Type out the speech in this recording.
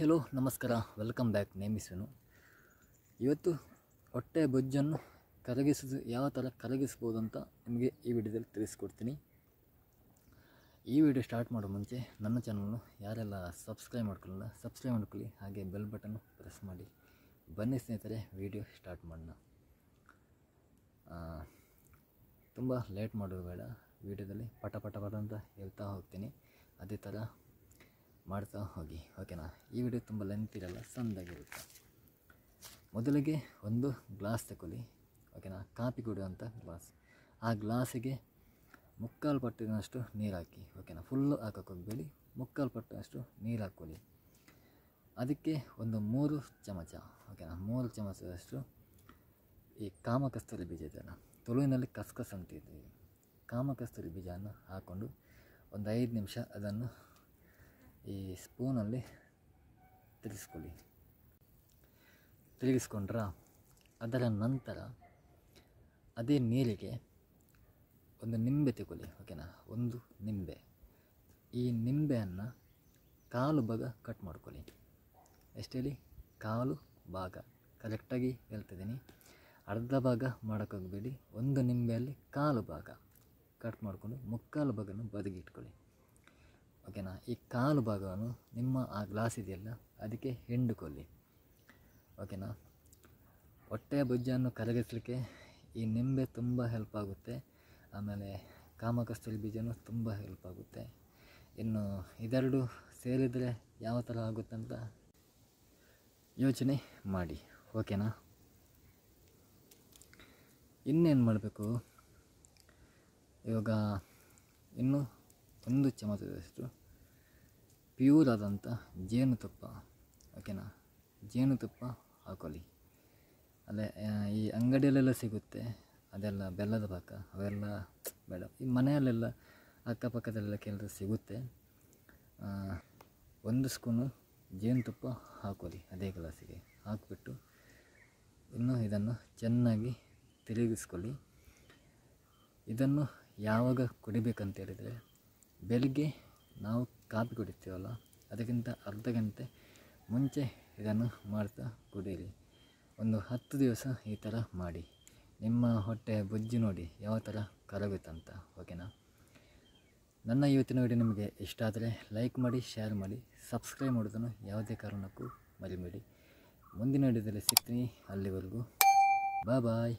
Hello ನಮಸ್ಕಾರ, welcome back. ನೇಮಿಸುವೆನು. ಇವತ್ತು ಹೊಟ್ಟೆ ಬೊಜ್ಜನ್ನು ಕರಗಿಸೋದು ಯಾವ ಥರ ಕರಗಿಸ್ಬೋದು ಅಂತ ನಿಮಗೆ ಈ ವಿಡಿಯೋದಲ್ಲಿ ತಿಳಿಸ್ಕೊಡ್ತೀನಿ. ಈ ವಿಡಿಯೋ ಸ್ಟಾರ್ಟ್ ಮಾಡೋ ಮುಂಚೆ ನನ್ನ ಚಾನಲ್ನು ಯಾರೆಲ್ಲ ಸಬ್ಸ್ಕ್ರೈಬ್ ಮಾಡ್ಕೊಳ್ಳಿ, ಹಾಗೆ ಬೆಲ್ ಬಟನ್ ಪ್ರೆಸ್ ಮಾಡಿ. ಬನ್ನಿ ಸ್ನೇಹಿತರೆ, ವಿಡಿಯೋ ಸ್ಟಾರ್ಟ್ ಮಾಡೋಣ. ತುಂಬ ಲೇಟ್ ಮಾಡೋದು ಬೇಡ. ವಿಡಿಯೋದಲ್ಲಿ ಪಟ ಅಂತ ಹೇಳ್ತಾ ಹೋಗ್ತೀನಿ, ಅದೇ ಥರ ಮಾಡ್ತಾ ಹೋಗಿ, ಓಕೆನಾ. ಈ ವಿಡಿಯೋ ತುಂಬ ಲೆಂತ್ ಇರಲ್ಲ, ಸಣ್ಣದಾಗಿರುತ್ತೆ. ಮೊದಲಿಗೆ ಒಂದು ಗ್ಲಾಸ್ ತಗೊಳ್ಳಿ, ಓಕೆನಾ. ಕಾಫಿ ಕುಡಿಯುವಂಥ ಗ್ಲಾಸ್. ಆ ಗ್ಲಾಸಿಗೆ 3/4 ಪಟ್ಟಿನಷ್ಟು ನೀರು ಹಾಕಿ, ಓಕೆನಾ. ಫುಲ್ಲು ಹಾಕೋಕ್ಕೆ ಹೋಗಬೇಡಿ, 3/4 ಪಟ್ಟಿನಷ್ಟು ನೀರು ಹಾಕ್ಕೊಳ್ಳಿ. ಅದಕ್ಕೆ ಒಂದು 3 ಚಮಚ, ಓಕೆನಾ, 3 ಚಮಚದಷ್ಟು ಈ ಕಾಮಕಸ್ತೂರಿ ಬೀಜ ಇದೆಯಲ್ಲ, ತುಳುವಿನಲ್ಲಿ ಕಸ್ಕಸ್ ಅಂತಿದ್ದೀವಿ. ಕಾಮಕಸ್ತೂರಿ ಬೀಜವನ್ನು ಹಾಕ್ಕೊಂಡು ಒಂದು 5 ನಿಮಿಷ ಅದನ್ನು ಈ ಸ್ಪೂನಲ್ಲಿ ತಿರುಗಿಸ್ಕೊಂಡ್ರ ಅದರ ನಂತರ ಅದೇ ನೀರಿಗೆ ಒಂದು ನಿಂಬೆ ತಗೊಳ್ಳಿ, ಓಕೆನಾ. ಒಂದು ನಿಂಬೆ. ಈ ನಿಂಬೆಯನ್ನು 1/4 ಭಾಗ ಕಟ್ ಮಾಡ್ಕೊಳ್ಳಿ. ಎಷ್ಟು ಹೇಳಿ? 1/4 ಭಾಗ. ಕರೆಕ್ಟಾಗಿ ಹೇಳ್ತಿದ್ದೀನಿ, ಅರ್ಧ ಭಾಗ ಮಾಡೋಕ್ಕೋಗಬೇಡಿ. ಒಂದು ನಿಂಬೆಯಲ್ಲಿ 1/4 ಭಾಗ ಕಟ್ ಮಾಡಿಕೊಂಡು 3/4 ಭಾಗನ ಬದಿಗಿಟ್ಕೊಳ್ಳಿ, ಓಕೆನಾ. ಈ 1/4 ಭಾಗವನ್ನು ನಿಮ್ಮ ಆ ಗ್ಲಾಸ್ ಇದೆಯಲ್ಲ ಅದಕ್ಕೆ ಹಿಂಡಿಕೊಳ್ಳಿ, ಓಕೆನಾ. ಹೊಟ್ಟೆಯ ಬೊಜ್ಜನ್ನು ಕರಗಿಸಲಿಕ್ಕೆ ಈ ನಿಂಬೆ ತುಂಬ ಹೆಲ್ಪ್ ಆಗುತ್ತೆ. ಆಮೇಲೆ ಕಾಮಕಸ್ತೂರಿ ಬೀಜನೂ ತುಂಬ ಹೆಲ್ಪ್ ಆಗುತ್ತೆ. ಇನ್ನು ಇದೆರಡು ಸೇರಿದರೆ ಯಾವ ಥರ ಆಗುತ್ತಂತ ಯೋಚನೆ ಮಾಡಿ, ಓಕೆನಾ. ಇನ್ನೇನು ಮಾಡಬೇಕು, ಇವಾಗ ಇನ್ನೂ 1 ಚಮಚದಷ್ಟು ಪ್ಯೂರ್ ಆದಂಥ ಜೇನುತುಪ್ಪ, ಓಕೆನಾ. ಜೇನುತುಪ್ಪ ಹಾಕೊಳ್ಳಿ. ಅಲ್ಲೇ ಈ ಅಂಗಡಿಯಲ್ಲೆಲ್ಲ ಸಿಗುತ್ತೆ, ಅದೆಲ್ಲ ಬೆಲ್ಲದ ಪಾಕ, ಅವೆಲ್ಲ ಬೇಡ. ಈ ಮನೆಯಲ್ಲೆಲ್ಲ ಅಕ್ಕಪಕ್ಕದಲ್ಲೆಲ್ಲ ಕೆಲಸ ಸಿಗುತ್ತೆ. 1 ಸ್ಪೂನು ಜೇನುತುಪ್ಪ ಹಾಕೊಳ್ಳಿ ಅದೇ ಗ್ಲಾಸಿಗೆ. ಹಾಕಿಬಿಟ್ಟು ಇನ್ನು ಇದನ್ನು ಚೆನ್ನಾಗಿ ತಿರುಗಿಸ್ಕೊಳ್ಳಿ. ಇದನ್ನು ಯಾವಾಗ ಕುಡಿಬೇಕಂತ ಹೇಳಿದರೆ, ಬೆಳಿಗ್ಗೆ ನಾವು ಕಾಫಿ ಕುಡಿತೀವಲ್ಲ ಅದಕ್ಕಿಂತ ಅರ್ಧ ಗಂಟೆ ಮುಂಚೆ ಇದನ್ನು ಮಾಡ್ತಾ ಕುಡೀರಿ. ಒಂದು 10 ದಿವಸ ಈ ಥರ ಮಾಡಿ. ನಿಮ್ಮ ಹೊಟ್ಟೆ ಬೊಜ್ಜು ನೋಡಿ ಯಾವ ಥರ ಕರಗುತ್ತಂತ, ಓಕೆನಾ. ನನ್ನ ಇವತ್ತಿನ ವಿಡಿಯೋ ನಿಮಗೆ ಇಷ್ಟ ಆದರೆ ಲೈಕ್ ಮಾಡಿ, ಶೇರ್ ಮಾಡಿ, ಸಬ್ಸ್ಕ್ರೈಬ್ ಮಾಡೋದನ್ನು ಯಾವುದೇ ಕಾರಣಕ್ಕೂ ಮರಿಬೇಡಿ. ಮುಂದಿನ ವಿಡಿಯೋದಲ್ಲಿ ಸಿಗ್ತೀನಿ. ಅಲ್ಲಿವರೆಗೂ ಬಾಯ್.